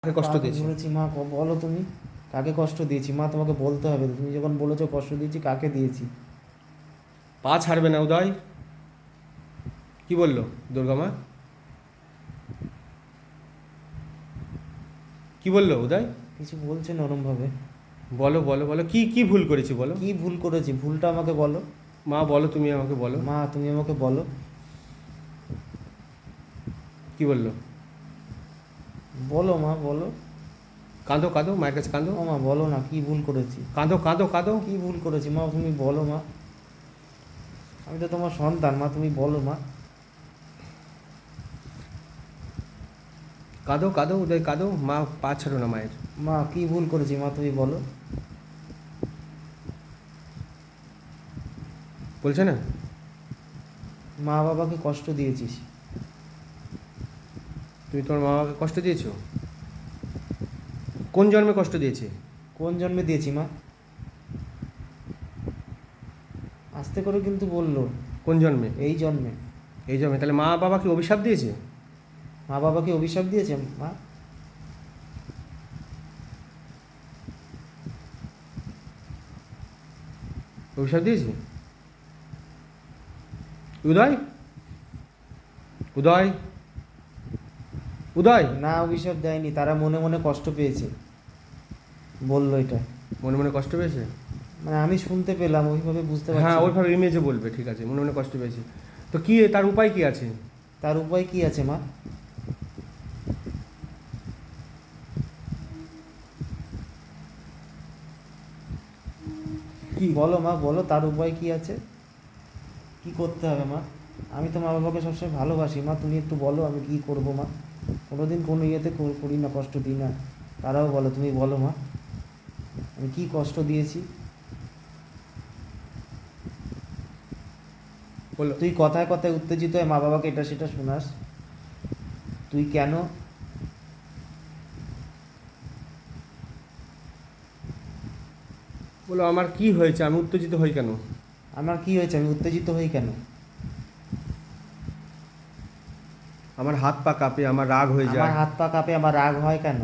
কাকে কষ্ট কাকে দিয়েছি? বলেছি মা? বলো তুমি, কাকে কষ্ট দিয়েছি মা? তোমাকে বলতে হবে তো। তুমি যখন বলেছো কষ্ট দিয়েছি, কাকে দিয়েছি? পা ছাড়বে না উদয়। কি বললো দুর্গা মা? কি বললো উদয়? কিছু বলছে নরমভাবে। বলো বলো বলো, কি কি ভুল করেছি বলো। কি ভুল করেছি? ভুলটা আমাকে বলো। মা বলো, তুমি আমাকে বলো। মা তুমি আমাকে বলো। কি বললো? বলো মা, বলো। কাঁদো কাঁদো, মায়ের কাছে কাঁদো। ও মা, বলো না, কি ভুল করেছি? কাঁদো কাঁদো কাঁদো। কি ভুল করেছি মা? তুমি বলো মা। আমি তো তোমার সন্তান মা, তুমি বলো মা। কাঁদো কাঁদো উদয় কাঁদো, মা পা ছাড়ো না মায়ের। মা কি ভুল করেছি মা? তুমি বলো। বলছে না? মা বাবাকে কষ্ট দিয়েছিস। তুমি তোমার মা বাবাকে কষ্ট দিয়েছো? কোন জন্মে কষ্ট দিয়েছে? কোন জন্মে দিয়েছি মা? আস্তে করে কিন্তু বললো। কোন জন্মে? এই জন্মে। এই জন্মে? তাহলে মা বাবাকে অভিশাপ দিয়েছে? মা বাবাকে অভিশাপ দিয়েছে মা? অভিশাপ দিয়েছে? উদয়, উদয়, উদয়। না, অভিশাপ দেয়নি, তারা মনে মনে কষ্ট পেয়েছে, বললো এটা। মনে মনে কষ্ট পেয়েছে? মানে আমি শুনতে পেলাম, ওইভাবে বুঝতে পারছি হ্যাঁ, না। ওইভাবে ইমেজে বলবে, ঠিক আছে, মনে মনে কষ্ট পেয়েছে। তো কি তার উপায় কি আছে? তার উপায় কি আছে মা? কি? বলো মা, বলো, তার উপায় কি আছে? কি করতে হবে মা? আমি তো মা বাবাকে সবসময় ভালোবাসি মা, তুমি একটু বলো আমি কি করব মা? কোনোদিন কোনো ইয়েতে করি না, কষ্ট দিই না। তারাও বলো, তুমি বলো মা, আমি কি কষ্ট দিয়েছি? বলো। তুই কথায় কথায় উত্তেজিত হয়ে মা বাবাকে এটা সেটা শোনাস। তুই কেন? বলো আমার কি হয়েছে, আমি উত্তেজিত হই কেন? আমার কি হয়েছে, আমি উত্তেজিত হই কেন? আমার হাত পা কাঁপে, আমার রাগ হয়ে আমার যায়, হাত পা কাঁপে, আমার রাগ হয় কেন?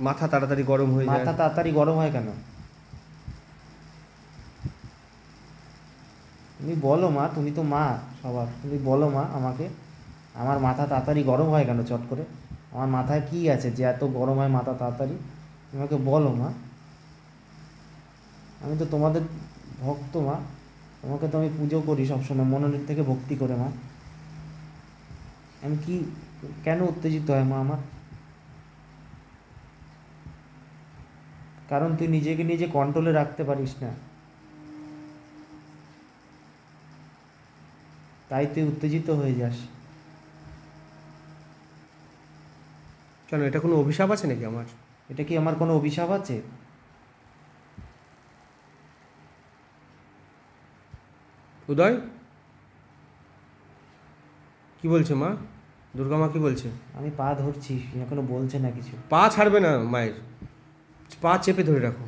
মাথা তাড়াতাড়ি গরম হয়ে যায়। মাথা তাড়াতাড়ি গরম হয় কেন? তুমি বলো মা, তুমি তো মা সবার, তুমি বলো মা আমাকে। আমার মাথা তাড়াতাড়ি গরম হয় কেন চট করে? আমার মাথায় কি আছে যে এত গরম হয় মাথা তাড়াতাড়ি? তোমাকে বলো মা। আমি তো তোমাদের ভক্ত মা, তোমাকে তো আমি পুজো করি সবসময় মনের থেকে ভক্তি করে মা। আমি কি, কেন উত্তেজিত হয় মা আমার? কারণ তুই নিজেকে নিজে কন্ট্রোলে রাখতে পারিস না, তাই তুই উত্তেজিত হয়ে যাস। কেন, এটা কোনো অভিশাপ আছে নাকি আমার? এটা কি আমার কোনো অভিশাপ আছে? উদয়, কি বলছে মা? দুর্গা মা কি বলছে? আমি পা ধরছি, এখনো বলছে না কিছু। পা ছাড়বে না মায়ের, পা চেপে ধরে রাখো।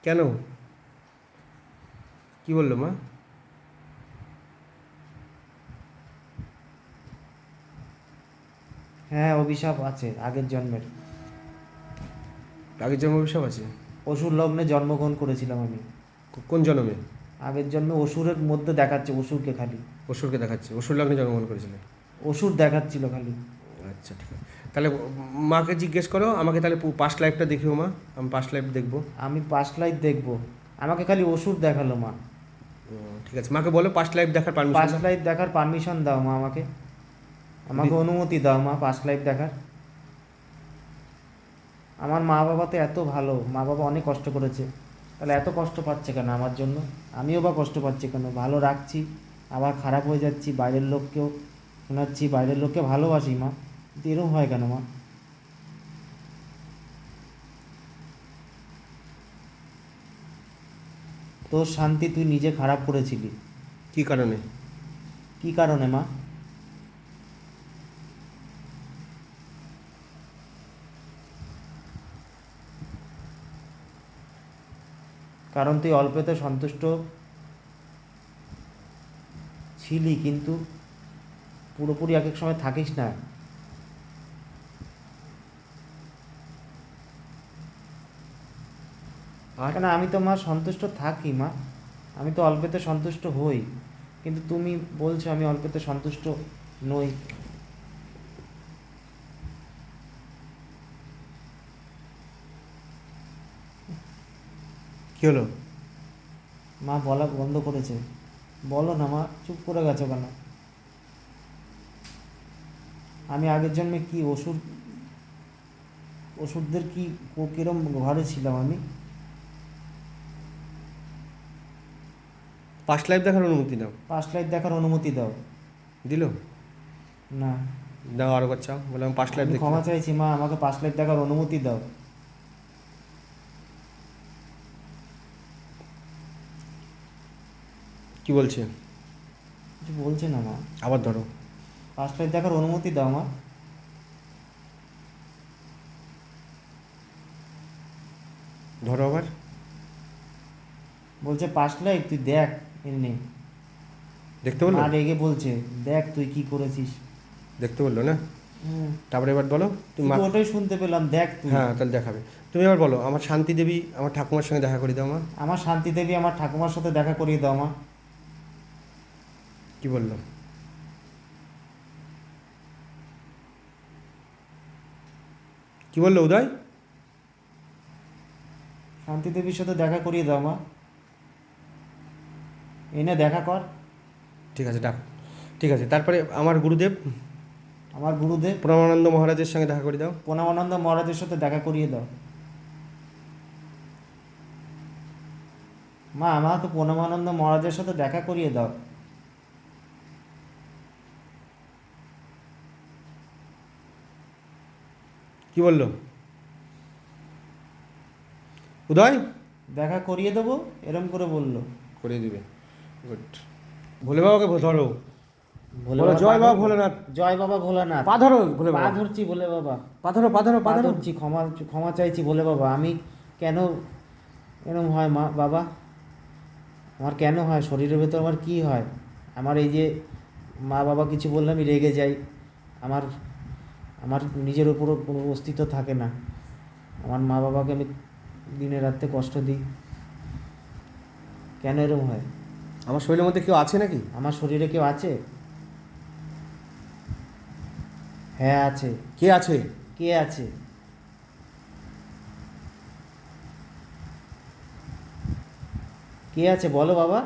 কেন, কি বললো মা? হ্যাঁ, অভিশাপ আছে আগের জন্মের। আগের জন্ম অভিশাপ আছে? অসুর লগ্নে জন্মগ্রহণ করেছিলাম আমি। কোন জন্মে? আগের জন্মে অসুরের মধ্যে দেখাচ্ছে, অসুরকে খালি। অসুরকে দেখাচ্ছে? অসুর লগ্নে জন্মগ্রহণ করেছিলে? অসুর দেখাচ্ছিল খালি। আচ্ছা, ঠিক আছে। তাহলে মাকে জিজ্ঞেস করো, আমাকে তাহলে পাস্ট লাইফটা দেখিও মা, আমি পাস্ট লাইফ দেখবো। আমি পাস্ট লাইফ দেখবো? আমাকে খালি অসুর দেখালো মা। ঠিক আছে, মাকে বলো পাস্ট লাইফ দেখার পারমিশন পাস্ট দাও। লাইফ দেখার পারমিশন দাও মা আমাকে। আমাকে অনুমতি দাও মা পাস্ট লাইফ দেখার। আমার মা বাবা তো এত ভালো, মা বাবা অনেক কষ্ট করেছে, তাহলে এত কষ্ট পাচ্ছে কেন আমার জন্য? আমিও বা কষ্ট পাচ্ছি কেন? ভালো রাখছি, আবার খারাপ হয়ে যাচ্ছি, বাইরের লোককেও শোনাচ্ছি, বাইরের লোককে ভালোবাসি মা, কিন্তু এরকম হয় কেন মা? তোর শান্তি তুই নিজে খারাপ করেছিলি। কি কারণে? কি কারণে মা? কারণ তুই অল্পতে সন্তুষ্ট ছিলি, কিন্তু পুরোপুরি এক এক সময় থাকিস না। আর কেন আমি তো মা সন্তুষ্ট থাকি মা, আমি তো অল্পেতে সন্তুষ্ট হই, কিন্তু তুমি বলছো আমি অল্পেতে সন্তুষ্ট নই। কি হলো? মা বলা বন্ধ করেছে। বলো না মা, চুপ করে গেছো কেন? আমি আগের জন্মে কি ওষুধদের কি কিরম ঘরে ছিলাম আমি? পাস্ট লাইফ দেখার অনুমতি দাও। পাস্ট লাইফ দেখার অনুমতি দাও। দিল? না, দাও আরো বাচ্চা, বলে আমি পাস্ট লাইফ আমি দেখি। ক্ষমা চাইছি মা, আমাকে পাস্ট লাইফ দেখার অনুমতি দাও। কি বলছে? কিছু বলছে না মা। আবার ধরো। পাস্ট লাইফ দেখার অনুমতি দাও মা। ধরো আবার। বলছে পাস্ট লাইফ তুই দেখ এমনি। দেখতে বললো? মা রেগে বলছে দেখ তুই কি করেছিস। দেখতে বললো না? হ্যাঁ, তারপরে এবার বলো তুমি শুধু ওটাই শুনতে পেলাম, দেখ তুই। হ্যাঁ তাহলে দেখাবে। তুমি এবার বলো আমার শান্তি দেবী আমার ঠাকুমার সঙ্গে দেখা করে দাও মা। আমার শান্তি দেবী আমার ঠাকুমার সাথে দেখা করিয়ে দাও মা। কি বললো? কি বললো উদয়? শান্তি দেবীর সাথে দেখা করিয়ে দাও মা। এনে দেখা কর। ঠিক আছে ডাক। ঠিক আছে, তারপরে আমার গুরুদেব আমার গুরুদেব প্রণবানন্দ মহারাজের সঙ্গে দেখা করে দাও। প্রণবানন্দ মহারাজের সাথে দেখা করিয়ে দাও। মা আমার তো প্রণবানন্দ মহারাজের সাথে দেখা করিয়ে দাও। কি বললো উদয়? দেখা করিয়ে দেবো এরম করে বললো। করে দিবে। গুড। ভোলে বাবাকে ধরো। ভোলে বলো, বাবার জয় পা বাবা ধরবো? ভোলেনাথ। জয় বাবা ভোলানাথ। পা ধরো ভোলে পা বাবা। ধরছি ভোলে বাবা। পা ধরো পা ধরো পা পা ধরো। ধরছি, ক্ষমা ক্ষমা চাইছি ভোলে বাবা। আমি কেন এরম হয় মা বাবা? আমার কেন হয়? শরীরের ভেতর আমার কি হয়? আমার এই যে মা বাবা কিছু বললে আমি রেগে যাই। আমার আমার নিজের উপরও কোনো অস্তিত্ব থাকে না। আমার মা বাবাকে আমি দিনে রাত্রে কষ্ট দিই। কেন এরম হয়? আমার শরীরের মধ্যে কেউ আছে নাকি? আমার শরীরে কেউ আছে? হ্যাঁ আছে। কে আছে? কে আছে? কে আছে বলো বাবা?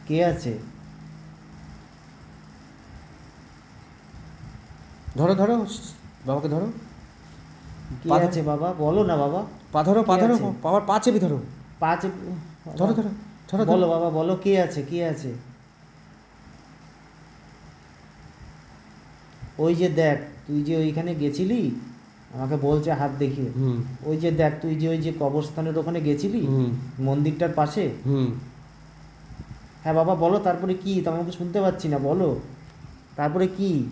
কে আছে? ধরো ধরো বাবাকে ধরো। কে পা ধরো। আছে বাবা? বলো না বাবা। পা ধরো পা কে ধরো। আছে? বাবার পা চেপে ধরো। পাঁচ ধরো ধরো ধরো বলো ধরো। বাবা, বলো কে আছে? কে আছে? ওই যে দেখ, তুই যে ওইখানে গেছিলি, আমাকে বলছে হাত দেখিয়ে। হুম ওই যে দেখ, তুই যে ওই যে কবরস্থানের ওখানে গেছিলি, হুম মন্দিরটার পাশে। হুম। হ্যাঁ বাবা বলো, তারপরে কি? তো আমাকে শুনতে পাচ্ছি না, বলো তারপরে কি?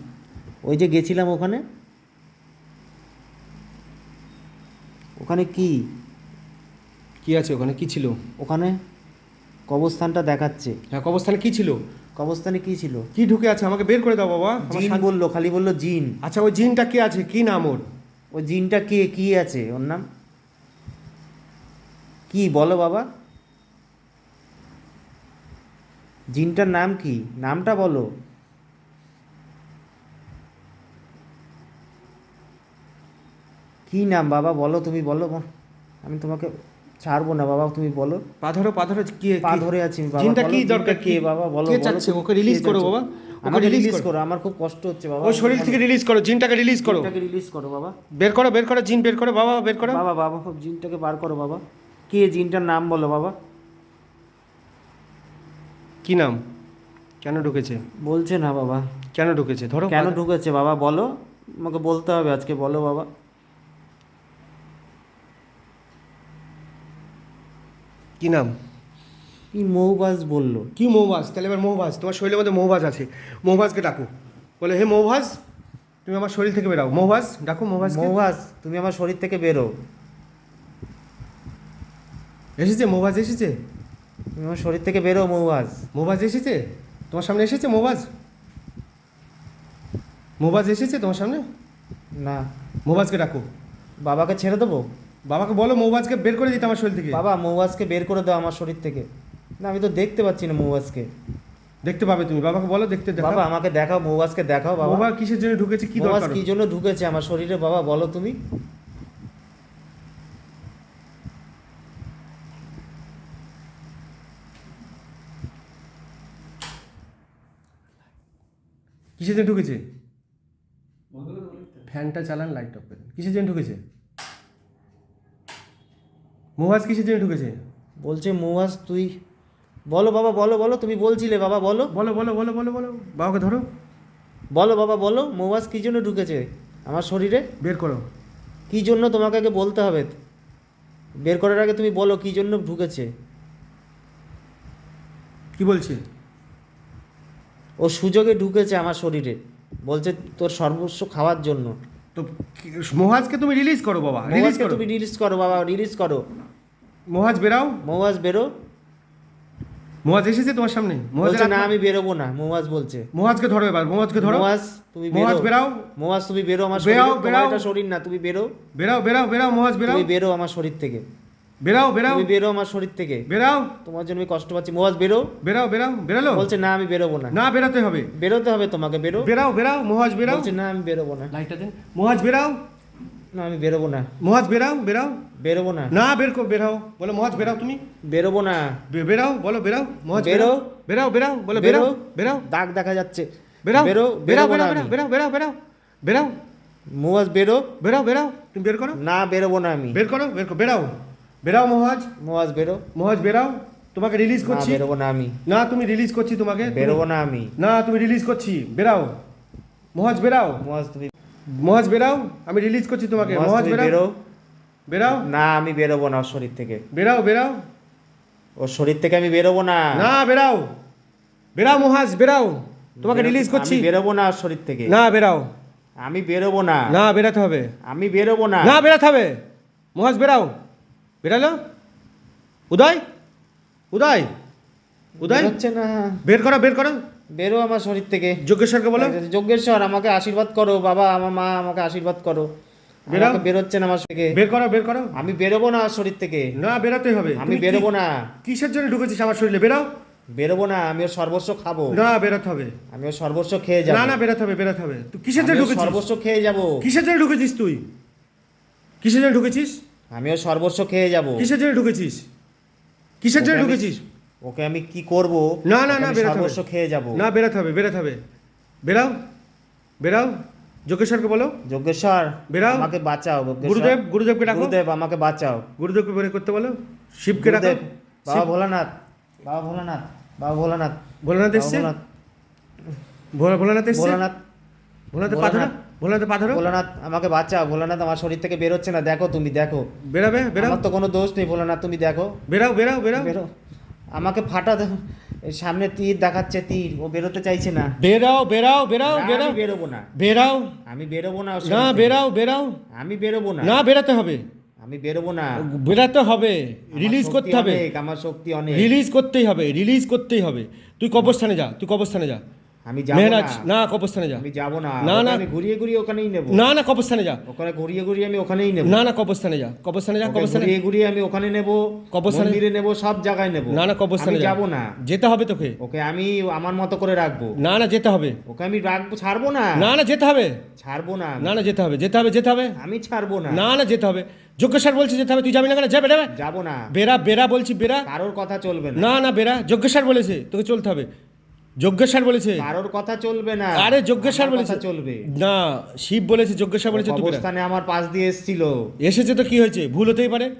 ওই যে গেছিলাম ওখানে, ওখানে কি? কি আছে ওখানে? কি ছিল? ওখানে কবরস্থানটা দেখাচ্ছে। হ্যাঁ কবরস্থানে কি ছিল? কবরস্থানে কি ছিল? কি ঢুকে আছে আমাকে বের করে দাও বাবা। আমার জিন বললো, খালি বললো জিন। আচ্ছা ওই জিনটা কে আছে? কি নাম ওর? ওই জিনটা কে? কি আছে ওর নাম? কি বলো বাবা? জিনটার নাম কি? নামটা বলো। কি নাম বাবা? বলো, তুমি বলো। আমি তোমাকে ছাড়বো না বাবা, তুমি বলো। পা ধরো পা ধরো। কি পা কি- ধরে আছি বাবা। জিনটা বলো, কি জিনটা দরকার? কে কি বাবা? বলো কে বলো চাচ্ছে? তুমি, ওকে কে রিলিজ করো চাচ্ছে? বাবা। ওকে আমাকে রিলিজ রিলিজ করো। করো, আমার খুব কষ্ট হচ্ছে বাবা। ওই শরীর থেকে রিলিজ করো, জিনটাকে রিলিজ করো। জিনটাকে রিলিজ করো বাবা। বের করো বের করো, জিন বের করো বাবা, বের করো। বাবা বাবা জিনটাকে বার করো বাবা। কে? জিনটার নাম বলো বাবা। কি নাম? কেন ঢুকেছে? বলছে না বাবা। কেন ঢুকেছে? ধরো। কেন ঢুকেছে বাবা বলো, আমাকে বলতে হবে আজকে, বলো বাবা। কি নাম? কি মৌবাজ বললো? কি মৌভাস? তাহলে এবার মৌভাস, তোমার শরীরের মধ্যে মৌভাস আছে। মৌভাসকে ডাকো। বলে হে মৌভাস, তুমি আমার শরীর থেকে বেরাও। মৌভাস ডাকো, মৌভাস। মৌবাজ তুমি আমার শরীর থেকে বেরো। এসেছে মৌভাস, এসেছে। তুমি আমার শরীর থেকে বেরো মৌবাজ। মৌভাস এসেছে তোমার সামনে, এসেছে মৌভাস। মৌভাস এসেছে তোমার সামনে। না। মৌভাসকে ডাকো। বাবাকে ছেড়ে দেবো? বাবাকে বলো মৌবাজকে বের করে দিতে আমার শরীর থেকে। বাবা মৌবাজকে বের করে দাও আমার শরীর থেকে। না আমি তো দেখতে পাচ্ছি না মৌবাজকে। দেখতে পাবে তুমি, বাবাকে বলো দেখতে দেখাও। বাবা আমাকে দেখাও, মৌবাজকে দেখাও বাবা। মৌবাজ কিসের জন্য ঢুকেছে, কি মৌবাজ দরকার? কি জন্য ঢুকেছে আমার শরীরে বাবা বলো তুমি। কিসের জন্য ঢুকেছে? ফ্যানটা চালান, লাইট অফ করে দেন। কিসের জন্য ঢুকেছে মৌবাজ, কিসের জন্য ঢুকেছে? বলছে মৌবাজ তুই বলো বাবা, বলো বলো, তুমি বলছিলে বাবা বলো। বলো বলো বলো বলো বলো, বাবাকে ধরো, বলো বাবা বলো, মৌবাজ কী জন্য ঢুকেছে আমার শরীরে? বের করো। কী জন্য তোমাকে আগে বলতে হবে, বের করার আগে তুমি বলো কী জন্য ঢুকেছে। কি বলছে? ও সুযোগে ঢুকেছে আমার শরীরে, বলছে তোর সর্বস্ব খাওয়ার জন্য। তো মৌবাজকে তুমি রিলিজ করো বাবা, রিলিজ মৌবাজকে করো। তুমি রিলিজ করো বাবা, রিলিজ করো। মৌবাজ বেরাও। মৌবাজ বেরো। মৌবাজ এসেছে তোমার সামনে? বলছে না আমি বেরোবো না, মৌবাজ বলছে। মৌবাজকে ধরো এবার, মৌবাজকে ধরো। মৌবাজ তুমি মৌবাজ বেরো। বেরাও। মৌবাজ তুমি বেরো আমার বেরাও, শরীর, বেরাও। তোমার এটা শরীর না, তুমি বেরো। বেরাও বেরাও বেরাও, মৌবাজ বেরাও। তুমি বেরো আমার শরীর থেকে, বেরাও বেরাও তুমি বেরো আমার শরীর থেকে। বেরাও তোমার জন্য আমি কষ্ট পাচ্ছি, মৌবাজ বেরো। বেরাও বেরাও, বেরালো? বলছে না আমি বেরোবো না। না, বেরাতে হবে। বেরোতে হবে তোমাকে, বেরো। বেরাও বেরাও, মৌবাজ বেরাও। বলছে না আমি বেরোবো না। লাইটটা দেন। মৌবাজ বেরাও। না আমি বেরোবো না, মৌবাজ বেরাও, বেরাও। বেরোবো না, না, বেরাও বলো, মৌবাজ বেরাও তুমি। বেরোবো না। বেরাও বলো, বেরাও মৌবাজ বেরো। বেরাও বেরাও বলো, বেরো। বেরাও বেরাও দাগ দেখা যাচ্ছে। বেরাও বেরো, বেরাও বেরোবো না বেরাও আমি। বেরাও বেরাও বেরাও বেরাও মৌবাজ বেরো। বেরাও বেরাও, তুমি বের করো। না বেরোবো না আমি। বের করো, বের করো, বেরাও বেরাও মৌবাজ। মৌবাজ বেরো। মৌবাজ বেরাও, তোমাকে রিলিজ না করছি। বেরোবো না আমি। না, তুমি রিলিজ করছি তোমাকে। বেরোবো না আমি। না, তুমি রিলিজ করছি, বেরাও মৌবাজ বেরাও। মৌবাজ তুমি মৌবাজ বেরাও, আমি রিলিজ করছি তোমাকে। মৌবাজ মৌবাজ তুমি বেরাও বেরো। বেরাও না আমি বেরোবো না ওর শরীর থেকে। বেরাও বেরাও। ওর শরীর থেকে আমি বেরোবো না। না, বেরাও বেরাও মৌবাজ বেরাও, তোমাকে রিলিজ করছি। আমি বেরোবো না ওর শরীর থেকে। না, বেরাও। আমি বেরোবো না। না, বেরাতে হবে। আমি বেরোবো না। না, বেরাতে হবে। মৌবাজ বেরাও। বেরালো? উদয়, উদয়, উদয়, হচ্ছে না। বের করো, বের করো। বেরো আমার শরীর থেকে। যোগেশ্বরকে বলো। যজ্ঞেশ্বর আমাকে আশীর্বাদ করো, বাবা আমার মা আমাকে আশীর্বাদ করো। বেরাও। আমাকে বেরোচ্ছে না আমার থেকে। বের করো, বের করো। আমি বেরোবো না ওর শরীর থেকে। না, বেরাতে হবে। আমি তুমি বেরোবো না। কিসের জন্য ঢুকেছিস আমার শরীরে? বেরাও। বেরোবো না, আমি ওর সর্বস্ব খাবো। না, বেরাতে হবে। আমি ওর সর্বস্ব খেয়ে যাবো। না না, বেরাতে হবে, বেরাতে হবে। তুই কিসের জন্য আমি ওর ঢুকেছিস? সর্বস্ব খেয়ে যাবো। কিসের জন্য ঢুকেছিস তুই? কিসের জন্য ঢুকেছিস? আমি ওর সর্বস্ব খেয়ে যাবো। কিসের জন্য ঢুকেছিস? কিসের জন্য ওকে আমি- ঢুকেছিস? ওকে আমি কি করব? না না ওকে না, আমি বেরাতে হবে। সর্বস্ব খেয়ে যাবো। না, বেরাতে হবে, বেরাতে হবে। বেরাও, বেরাও। যোগেশ্বরকে বলো। যজ্ঞেশ্বর বেরাও। আমাকে বাঁচাও। যজ্ঞেশ্বর। গুরুদেব, গুরুদেবকে ডাকো। গুরুদেব আমাকে বাঁচাও। গুরুদেবকে বের করতে বলো। শিবকে ডাকো। গুরুদেব, বাবা ভোলানাথ, বাবা ভোলানাথ, বাবা ভোলানাথ, ভোলানাথ বাবা এসছে। ভোলানাথ, ভোলানাথ এসছে। ভোলানাথ, ভোলানাথ পাথর, ভোলানাথ পাথর। ভোলানাথ আমাকে বাঁচাও। ভোলানাথ আমার শরীর থেকে বেরোচ্ছে না, দেখো তুমি দেখো। বেরাবে, বেরাও, আমার তো কোনো দোষ নেই ভোলানাথ, তুমি দেখো। বেরাও, বেরাও, বেরাও। বেরো। আমাকে ফাটা দেখো, এই সামনে তীর দেখাচ্ছে, তীর, ও বেরোতে চাইছে না। বেরাও, বেরাও, বেরাও, না, বেরাও, আমি বেরোবো না। বেরাও। আমি বেরোবো না ওর শরীর না, থেকে। বেরাও, বেরাও। আমি বেরোবো না। না, বেরাতে হবে। আমি বেরোবো না। বেরাতে হবে, আমার রিলিজ শক্তি করতে হবে। অনেক, আমার শক্তি অনেক। রিলিজ করতেই হবে, রিলিজ করতেই হবে। তুই কবরস্থানে যা, তুই কবরস্থানে যা। আমি যাবো মেহরাজ, না। না কবরস্থানে যা। আমি যাবো না। না, ওকে না। আমি ঘুরিয়ে ঘুরিয়ে ওখানেই নেব। না না, কবরস্থানে যা। ওখানে ঘুরিয়ে ঘুরিয়ে আমি ওখানেই নেব। না না, কবরস্থানে যা, কবরস্থানে যা, ওকে কবরস্থানে। ঘুরিয়ে ঘুরিয়ে আমি ওখানে নেব, কবরস্থানে- মন্দিরে নেব, সব জায়গায় নেব। না না, কবরস্থানে আমি যা। যাবো না। যেতে হবে তোকে। ওকে আমি আমার মতো করে রাখবো। না না, যেতে হবে। ওকে আমি রাখবো, ছাড়বো না। না না, যেতে হবে। ছাড়বো না আমি। না না, যেতে হবে, যেতে হবে, যেতে হবে। আমি ছাড়বো না। না না, যেতে হবে। যজ্ঞেশ্বর বলছে যেতে হবে, তুই যাবি না কেন? যা, বেরা। যাবো না। বেরা, বেরা বলছি, বেরা। কারোর কথা চলবে না। না না, বেরা। যজ্ঞেশ্বর বলেছে তোকে চলতে হবে। যজ্ঞেশ্বর বলেছে। কারোর কথা চলবে না। আরে যজ্ঞেশ্বর আমার বলেছে। কথা চলবে। না, শিব বলেছে, যজ্ঞেশ্বর বলেছে তুই বেরা। অবস্থানে আমার পাশ দিয়ে এসেছিল। এসেছে তো কি হয়েছে? ভুল হতেই পারে।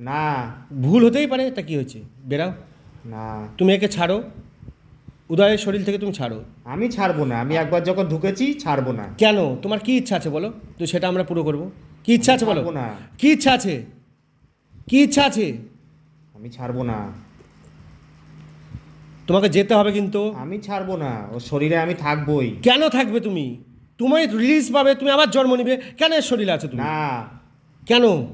না ভুল হতেই পারে, তা কি হয়েছে? বেরাও। না, তুমি একে ছাড়ো, উদয়ের শরীর থেকে তুমি ছাড়ো। আমি ছাড়বো না। আমি একবার যখন ঢুকেছি ছাড়বো না। কেন? তোমার কি ইচ্ছা আছে বলো, তো সেটা আমরা পুরো করব। কি ইচ্ছা আছে বলো? ছাড়বো না। কি ইচ্ছা আছে? কি ইচ্ছা আছে? আমি ছাড়বো না। তোমাকে যেতে হবে কিন্তু। আমি ছাড়বো না। ওর শরীরে আমি থাকবোই। কেন থাকবে তুমি? তুমি রিলিজ পাবে, তুমি আবার জন্ম নেবে। কেন এর শরীরে আছে তুমি? না, কেন?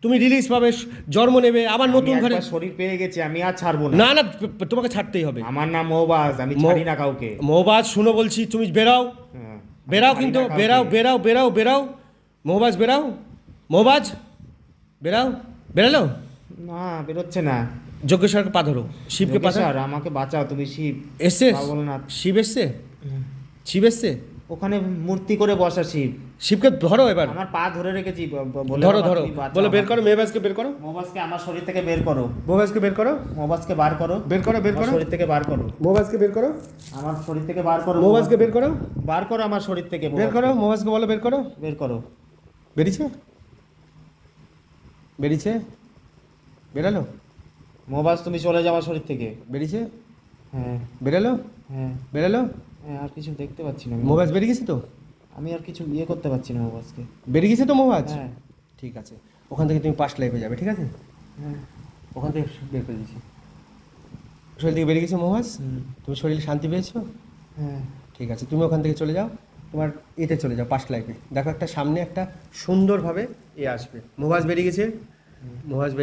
তুমি রিলিজ পাবে, জন্ম নেবে, আবার আমি নতুন ঘরে। একবার শরীর পেয়ে গেছি, আমি আর ছাড়বো না। না না, তোমাকে ছাড়তেই হবে। আমার নাম মৌবাজ, আমি ছাড়ি না কাউকে। মৌবাজ, শুনো বলছি, তুমি বেরাও। হ্যাঁ, আমি বেরাও ছাড়ি কিন্তু, না কাউকে। বেরাও, বেরাও, বেরাও, বেরাও। মৌবাজ বেরাও। মৌবাজ বেরাও, বেরালো? না বেরোচ্ছে না। যজ্ঞেশ্বরকে পা ধরো, শিবকে পা ধরো। স্যার আমাকে বাঁচাও তুমি, শিব। এসছে? পাগল না। শিব এসছে? শিব এসছে? ওখানে মূর্তি করে বসা শিব। শিবকে ধরো এবার। আমার পা ধরে রেখেছি, বলে ধরো বাবা, ধরো, তুমি বাঁচাও বলো বের আমাকে। করো, মেহবাজকে বের করো, মোবাজকে আমার শরীর থেকে বের করো। মোহবাজকে বের করো, মোবাজকে বার করো। বের করো, বের আমার করো, শরীর থেকে বার করো। মোহবাজকে বের করো, আমার শরীর থেকে বার করো। মোহবাজকে বের করো, বার করো আমার শরীর থেকে। বের করো, মোহবাজকে বলো বের করো। বের করো। বেরিয়েছে? বেরিয়েছে? বেরালো? মোবাজ তুমি চলে যাও আমার শরীর থেকে। বেরিয়েছে? হ্যাঁ বেরালো? হ্যাঁ বেরালো? হ্যাঁ, আর কিছু দেখতে পাচ্ছি না আমি। মোহবাজ বেরিয়ে গেছে তো? আমি আর কিছু ইয়ে করতে পারছি না মোবাজকে। বেরিয়ে গেছে তো মোহবাজ? হ্যাঁ ঠিক আছে, ওখান থেকে তুমি পাস্ট লাইফে যাবে, ঠিক আছে? হ্যাঁ। ওখান থেকে বের করে দিয়েছি। শরীর থেকে বেরিয়ে গেছে মোহবাজ? হুম, তুমি শরীরে শান্তি পেয়েছো? হ্যাঁ। ঠিক আছে, তুমি ওখান থেকে চলে যাও, তোমার এতে চলে যাও, পাস্ট লাইফে। দেখো একটা সামনে একটা সুন্দরভাবে আসবে। মোহবাজ বেরিয়ে গেছে, মোহবাজ বেরিয়ে